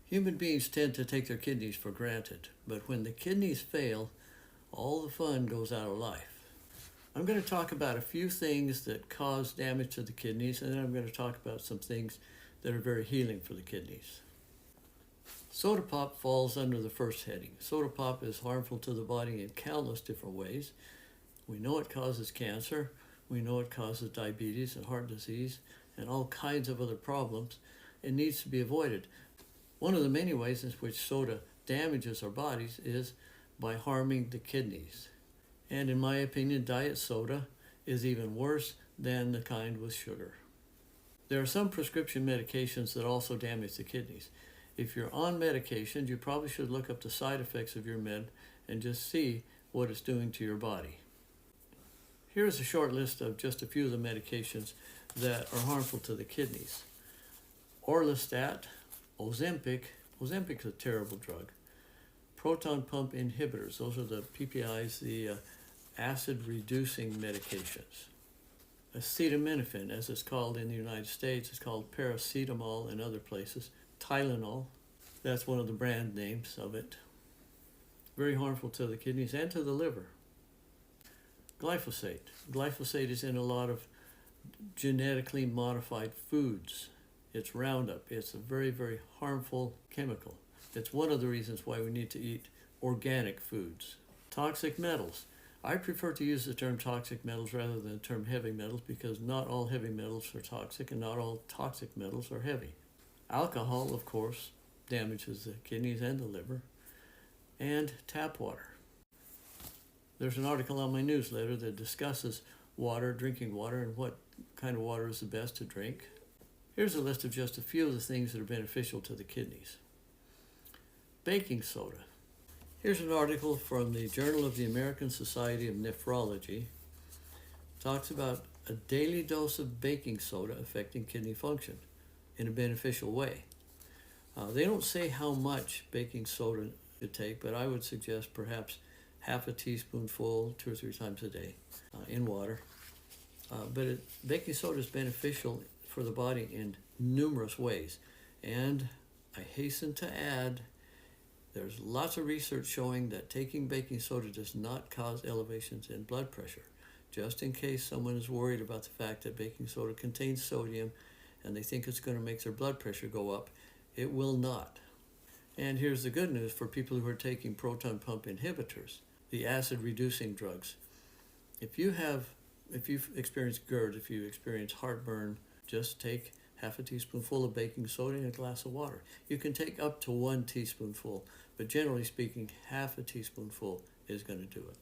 Human beings tend to take their kidneys for granted, but when the kidneys fail, all the fun goes out of life. I'm going to talk about a few things that cause damage to the kidneys, and then I'm going to talk about some things that are very healing for the kidneys. Soda pop falls under the first heading. Soda pop is harmful to the body in countless different ways. We know it causes cancer, we know it causes diabetes and heart disease, and all kinds of other problems. It needs to be avoided. One of the many ways in which soda damages our bodies is by harming the kidneys. And in my opinion, diet soda is even worse than the kind with sugar. There are some prescription medications that also damage the kidneys. If you're on medications, you probably should look up the side effects of your med and just see what it's doing to your body. Here's a short list of just a few of the medications that are harmful to the kidneys. Orlistat, Ozempic is a terrible drug. Proton pump inhibitors, those are the PPIs, the acid-reducing medications. Acetaminophen, as it's called in the United States, it's called paracetamol in other places. Tylenol, that's one of the brand names of it. Very harmful to the kidneys and to the liver. Glyphosate. Glyphosate is in a lot of genetically modified foods. It's Roundup. It's a very, very harmful chemical. It's one of the reasons why we need to eat organic foods. Toxic metals. I prefer to use the term toxic metals rather than the term heavy metals because not all heavy metals are toxic and not all toxic metals are heavy. Alcohol, of course, damages the kidneys and the liver. And tap water. There's an article on my newsletter that discusses water, drinking water, and what kind of water is the best to drink. Here's a list of just a few of the things that are beneficial to the kidneys. Baking soda. Here's an article from the Journal of the American Society of Nephrology. It talks about a daily dose of baking soda affecting kidney function in a beneficial way. They don't say how much baking soda to take, but I would suggest perhaps half a teaspoonful 2 or 3 times a day in water. Baking soda is beneficial for the body in numerous ways. And I hasten to add, there's lots of research showing that taking baking soda does not cause elevations in blood pressure. Just in case someone is worried about the fact that baking soda contains sodium and they think it's going to make their blood pressure go up, it will not. And here's the good news for people who are taking proton pump inhibitors, the acid-reducing drugs. If you've experienced GERD, if you experience heartburn, just take half a teaspoonful of baking soda in a glass of water. You can take up to 1 teaspoonful, but generally speaking, half a teaspoonful is going to do it.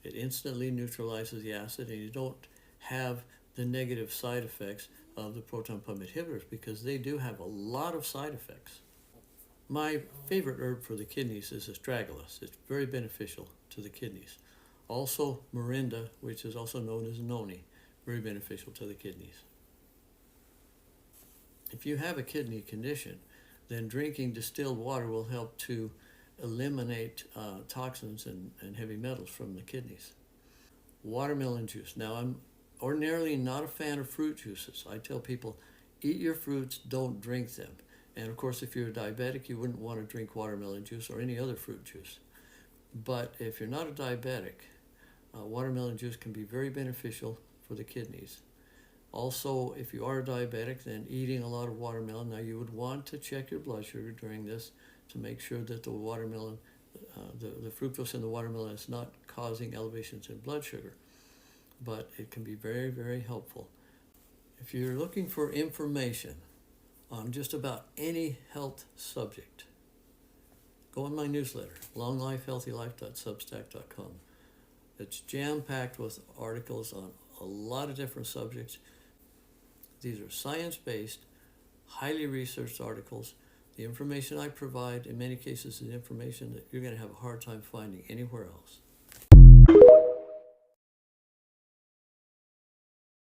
It instantly neutralizes the acid, and you don't have the negative side effects of the proton pump inhibitors because they do have a lot of side effects. My favorite herb for the kidneys is astragalus. It's very beneficial to the kidneys. Also, morinda, which is also known as noni, very beneficial to the kidneys. If you have a kidney condition, then drinking distilled water will help to eliminate toxins and heavy metals from the kidneys. Watermelon juice. Now, I'm ordinarily not a fan of fruit juices. I tell people, eat your fruits, don't drink them. And of course, if you're a diabetic, you wouldn't want to drink watermelon juice or any other fruit juice. But if you're not a diabetic, watermelon juice can be very beneficial for the kidneys. Also, if you are a diabetic, then eating a lot of watermelon. Now, you would want to check your blood sugar during this to make sure that the watermelon, the fructose in the watermelon is not causing elevations in blood sugar. But it can be very, very helpful. If you're looking for information on just about any health subject, go on my newsletter, longlifehealthylife.substack.com. It's jam-packed with articles on a lot of different subjects. These are science-based, highly researched articles. The information I provide, in many cases, is information that you're going to have a hard time finding anywhere else.